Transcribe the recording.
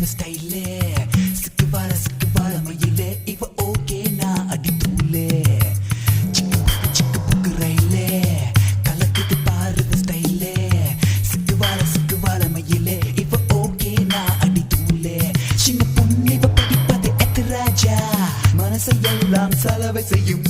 ஸ்டைலே சிக்கு வாழ மயிலே இவ ஓகே நான் அடி தூளே சிக்கு புக்கு ரயிலே கலக்குது பாருது ஸ்டைலே சிக்கு வாழ மயிலே இவ ஓகே நான் அடி தூளே சின்ன பொண்ணு இவ படிப்பது எத்து ராஜா மனசை எல்லாம் செலவை செய்யும்